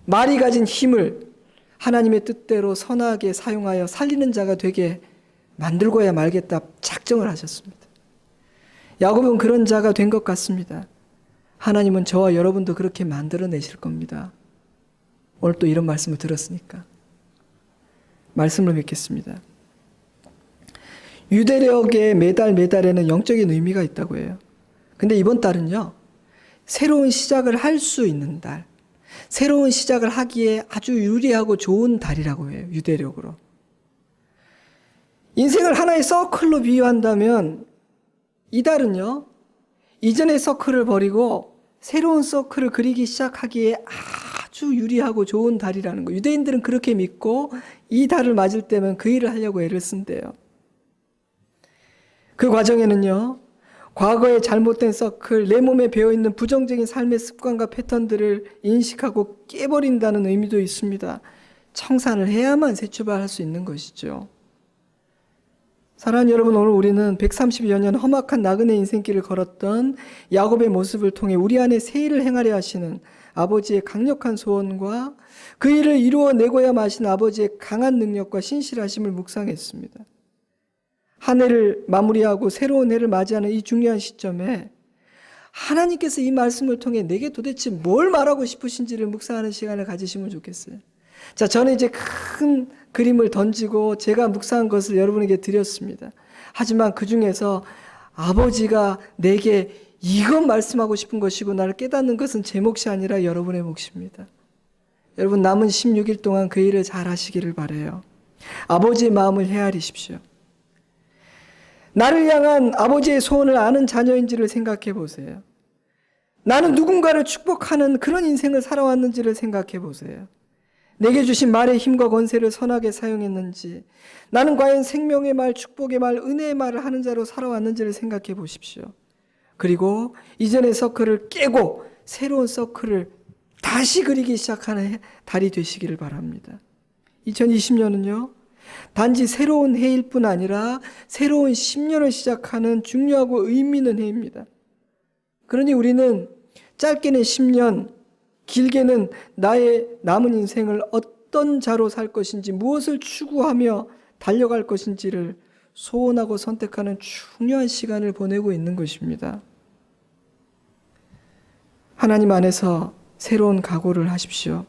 말이 가진 힘을 하나님의 뜻대로 선하게 사용하여 살리는 자가 되게 만들고야 말겠다 작정을 하셨습니다. 야곱은 그런 자가 된 것 같습니다. 하나님은 저와 여러분도 그렇게 만들어내실 겁니다. 오늘 또 이런 말씀을 들었으니까 말씀을 맺겠습니다. 유대력의 매달에는 영적인 의미가 있다고 해요. 근데 이번 달은요, 새로운 시작을 할 수 있는 달, 새로운 시작을 하기에 아주 유리하고 좋은 달이라고 해요. 유대력으로. 인생을 하나의 서클로 비유한다면 이 달은요, 이전의 서클을 버리고 새로운 서클을 그리기 시작하기에 아주 유리하고 좋은 달이라는 거예요. 유대인들은 그렇게 믿고 이 달을 맞을 때면 그 일을 하려고 애를 쓴대요. 그 과정에는요, 과거의 잘못된 서클, 내 몸에 배어있는 부정적인 삶의 습관과 패턴들을 인식하고 깨버린다는 의미도 있습니다. 청산을 해야만 새 출발할 수 있는 것이죠. 사랑하는 여러분, 오늘 우리는 130여 년 험악한 나그네 인생길을 걸었던 야곱의 모습을 통해 우리 안에 새 일을 행하려 하시는 아버지의 강력한 소원과 그 일을 이루어내고야 마신 아버지의 강한 능력과 신실하심을 묵상했습니다. 한 해를 마무리하고 새로운 해를 맞이하는 이 중요한 시점에 하나님께서 이 말씀을 통해 내게 도대체 뭘 말하고 싶으신지를 묵상하는 시간을 가지시면 좋겠어요. 자, 저는 이제 큰 그림을 던지고 제가 묵상한 것을 여러분에게 드렸습니다. 하지만 그 중에서 아버지가 내게 이것 말씀하고 싶은 것이고 나를 깨닫는 것은 제 몫이 아니라 여러분의 몫입니다. 여러분, 남은 16일 동안 그 일을 잘 하시기를 바라요. 아버지의 마음을 헤아리십시오. 나를 향한 아버지의 소원을 아는 자녀인지를 생각해 보세요. 나는 누군가를 축복하는 그런 인생을 살아왔는지를 생각해 보세요. 내게 주신 말의 힘과 권세를 선하게 사용했는지, 나는 과연 생명의 말, 축복의 말, 은혜의 말을 하는 자로 살아왔는지를 생각해 보십시오. 그리고 이전의 서클을 깨고 새로운 서클을 다시 그리기 시작하는 달이 되시기를 바랍니다. 2020년은요, 단지 새로운 해일 뿐 아니라 새로운 10년을 시작하는 중요하고 의미 있는 해입니다. 그러니 우리는 짧게는 10년, 길게는 나의 남은 인생을 어떤 자로 살 것인지, 무엇을 추구하며 달려갈 것인지를 소원하고 선택하는 중요한 시간을 보내고 있는 것입니다. 하나님 안에서 새로운 각오를 하십시오.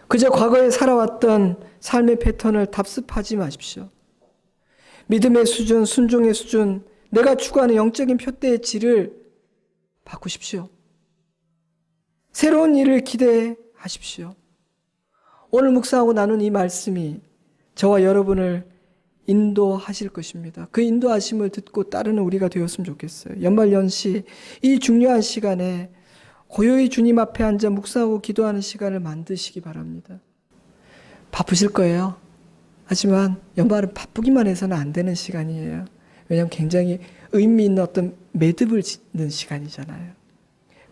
그저 과거에 살아왔던 삶의 패턴을 답습하지 마십시오. 믿음의 수준, 순종의 수준, 내가 추구하는 영적인 표대의 질을 바꾸십시오. 새로운 일을 기대하십시오. 오늘 묵상하고 나눈 이 말씀이 저와 여러분을 인도하실 것입니다. 그 인도하심을 듣고 따르는 우리가 되었으면 좋겠어요. 연말연시 이 중요한 시간에 고요히 주님 앞에 앉아 묵상하고 기도하는 시간을 만드시기 바랍니다. 바쁘실 거예요. 하지만 연말은 바쁘기만 해서는 안 되는 시간이에요. 왜냐하면 굉장히 의미 있는 어떤 매듭을 짓는 시간이잖아요.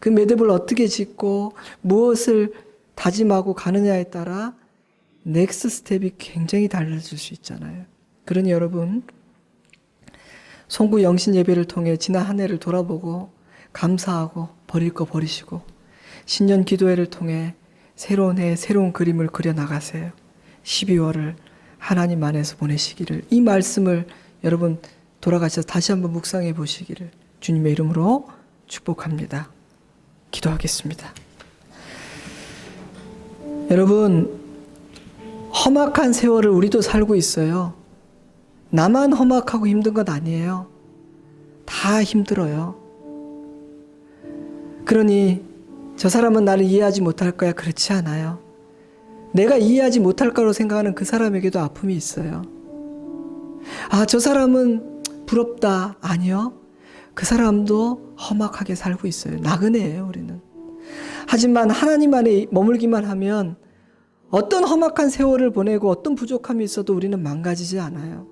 그 매듭을 어떻게 짓고 무엇을 다짐하고 가느냐에 따라 넥스트 스텝이 굉장히 달라질 수 있잖아요. 그러니 여러분, 송구 영신 예배를 통해 지난 한 해를 돌아보고 감사하고 버릴 거 버리시고 신년 기도회를 통해 새로운 해 새로운 그림을 그려 나가세요. 12월을 하나님 안에서 보내시기를, 이 말씀을 여러분 돌아가셔서 다시 한번 묵상해 보시기를 주님의 이름으로 축복합니다. 기도하겠습니다. 여러분, 험악한 세월을 우리도 살고 있어요. 나만 험악하고 힘든 것 아니에요. 다 힘들어요. 그러니 저 사람은 나를 이해하지 못할 거야, 그렇지 않아요. 내가 이해하지 못할 거라고 생각하는 그 사람에게도 아픔이 있어요. 아, 저 사람은 부럽다. 아니요. 그 사람도 험악하게 살고 있어요. 나그네예요, 우리는. 하지만 하나님 안에 머물기만 하면 어떤 험악한 세월을 보내고 어떤 부족함이 있어도 우리는 망가지지 않아요.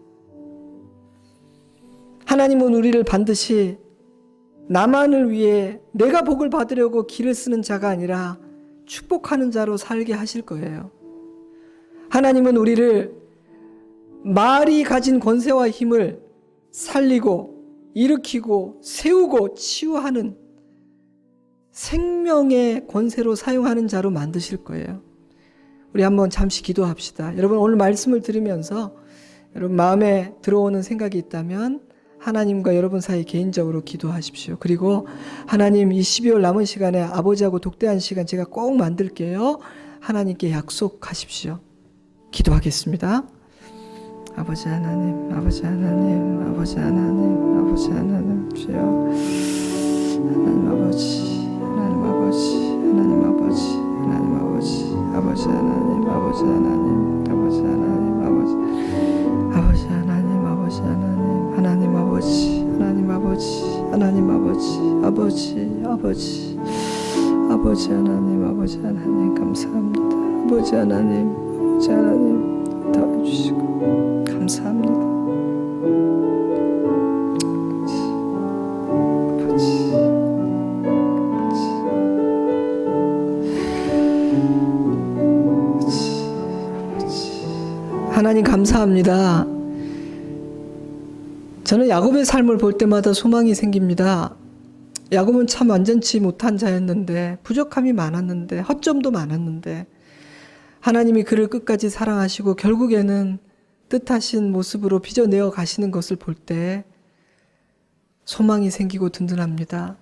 하나님은 우리를 반드시 나만을 위해 내가 복을 받으려고 길을 쓰는 자가 아니라 축복하는 자로 살게 하실 거예요. 하나님은 우리를 말이 가진 권세와 힘을 살리고 일으키고 세우고 치유하는 생명의 권세로 사용하는 자로 만드실 거예요. 우리 한번 잠시 기도합시다. 여러분, 오늘 말씀을 들으면서 여러분 마음에 들어오는 생각이 있다면 하나님과 여러분 사이 개인적으로 기도하십시오. 그리고 하나님, 이 12월 남은 시간에 아버지하고 독대한 시간 제가 꼭 만들게요. 하나님께 약속하십시오. 기도하겠습니다. 아버지 하나님, 아버지 하나님, 아버지 하나님, 아버지 하나님, 주여, 하나님 아버지, 하나님 아버지, 하나님 아버지, 하나님 아버지, 아버지 하나님, 아버지 하나님, 아버지 하나님, 아버지 하나님, 아버지 하나님, 하나님 아버지, 하나님 아버지, 하나님 아버지, 아버지 하나님, 아버지 하나님, 감사합니다. 아버지 하나님 도와주시고 감사합니다. 하나님 감사합니다. 저는 야곱의 삶을 볼 때마다 소망이 생깁니다. 야곱은 참 완전치 못한 자였는데, 부족함이 많았는데, 허점도 많았는데 하나님이 그를 끝까지 사랑하시고 결국에는 뜻하신 모습으로 빚어내어 가시는 것을 볼 때 소망이 생기고 든든합니다.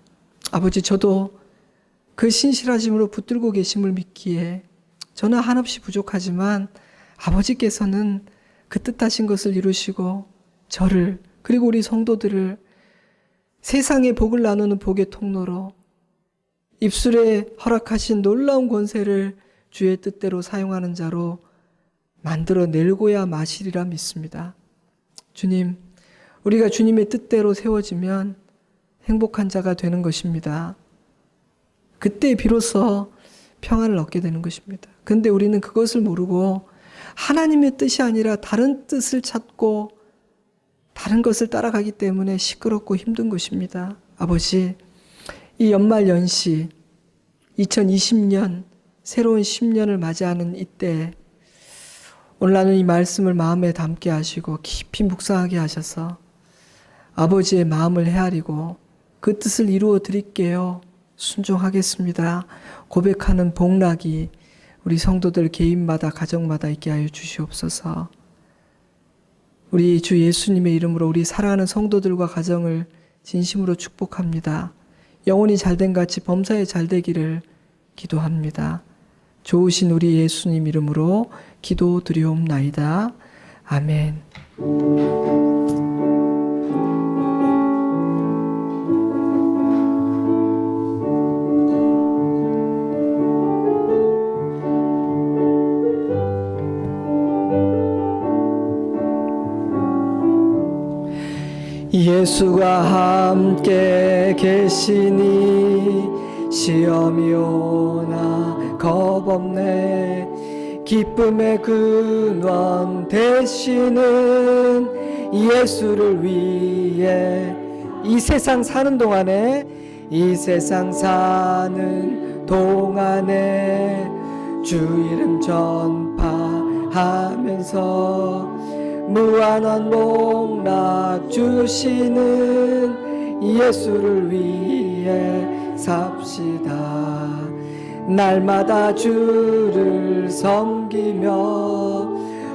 아버지, 저도 그 신실하심으로 붙들고 계심을 믿기에 저는 한없이 부족하지만 아버지께서는 그 뜻하신 것을 이루시고 저를, 그리고 우리 성도들을 세상의 복을 나누는 복의 통로로, 입술에 허락하신 놀라운 권세를 주의 뜻대로 사용하는 자로 만들어 내고야 마시리라 믿습니다. 주님, 우리가 주님의 뜻대로 세워지면 행복한 자가 되는 것입니다. 그때 비로소 평안을 얻게 되는 것입니다. 그런데 우리는 그것을 모르고 하나님의 뜻이 아니라 다른 뜻을 찾고 다른 것을 따라가기 때문에 시끄럽고 힘든 것입니다. 아버지, 이 연말 연시 2020년 새로운 10년을 맞이하는 이때 오늘 나는 이 말씀을 마음에 담게 하시고 깊이 묵상하게 하셔서 아버지의 마음을 헤아리고 그 뜻을 이루어 드릴게요, 순종하겠습니다 고백하는 복락이 우리 성도들 개인마다 가정마다 있게 하여 주시옵소서. 우리 주 예수님의 이름으로 우리 사랑하는 성도들과 가정을 진심으로 축복합니다. 영혼이 잘된 같이 범사에 잘되기를 기도합니다. 좋으신 우리 예수님 이름으로 기도드리옵나이다. 아멘. 예수가 함께 계시니 시험이 오나 겁없네. 기쁨의 근원 되시는 예수를 위해 이 세상 사는 동안에 주 이름 전파 하면서 무한한 복락 주시는 예수를 위해 삽시다. 날마다 주를 섬기며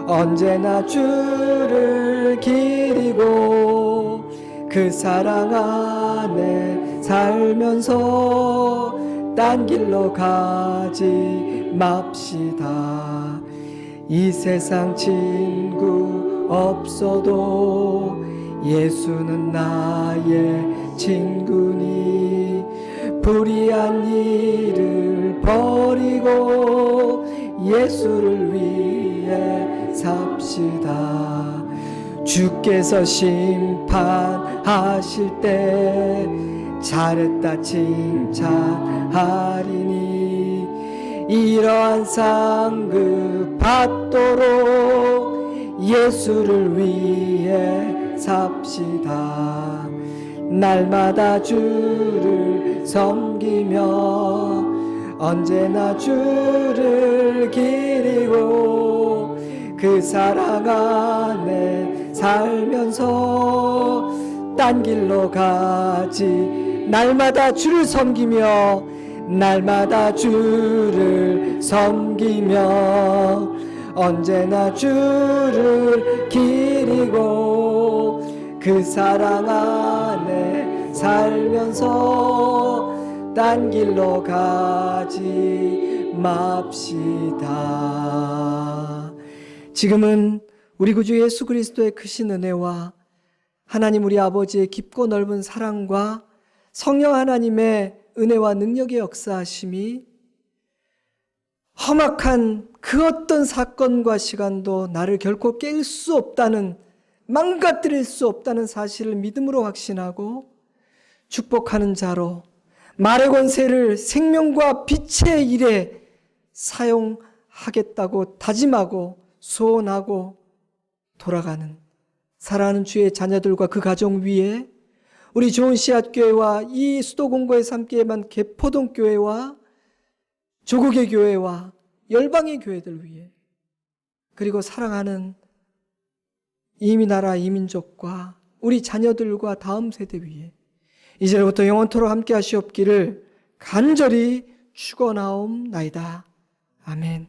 언제나 주를 기리고 그 사랑 안에 살면서 딴 길로 가지 맙시다. 이 세상 친구 없어도 예수는 나의 친구니 불의한 일을 버리고 예수를 위해 삽시다. 주께서 심판하실 때 잘했다 칭찬하리니 이러한 상급 받도록 예수를 위해 삽시다. 날마다 주를 섬기며 언제나 주를 기리고 그 사랑 안에 살면서 딴 길로 가지 날마다 주를 섬기며 날마다 주를 섬기며 언제나 주를 기리고 그 사랑 안에 살면서 딴 길로 가지 맙시다. 지금은 우리 구주 예수 그리스도의 크신 은혜와 하나님 우리 아버지의 깊고 넓은 사랑과 성령 하나님의 은혜와 능력의 역사하심이 험악한 그 어떤 사건과 시간도 나를 결코 깰 수 없다는, 망가뜨릴 수 없다는 사실을 믿음으로 확신하고 축복하는 자로 말의 권세를 생명과 빛의 일에 사용하겠다고 다짐하고 소원하고 돌아가는 사랑하는 주의 자녀들과 그 가정 위에 우리 좋은 씨앗교회와 이 수도공고에서 함께만 개포동교회와 조국의 교회와 열방의 교회들 위해 그리고 사랑하는 이민나라 이민족과 우리 자녀들과 다음 세대 위에 이제부터 영원토록 함께 하시옵기를 간절히 축원하옵나이다. 아멘.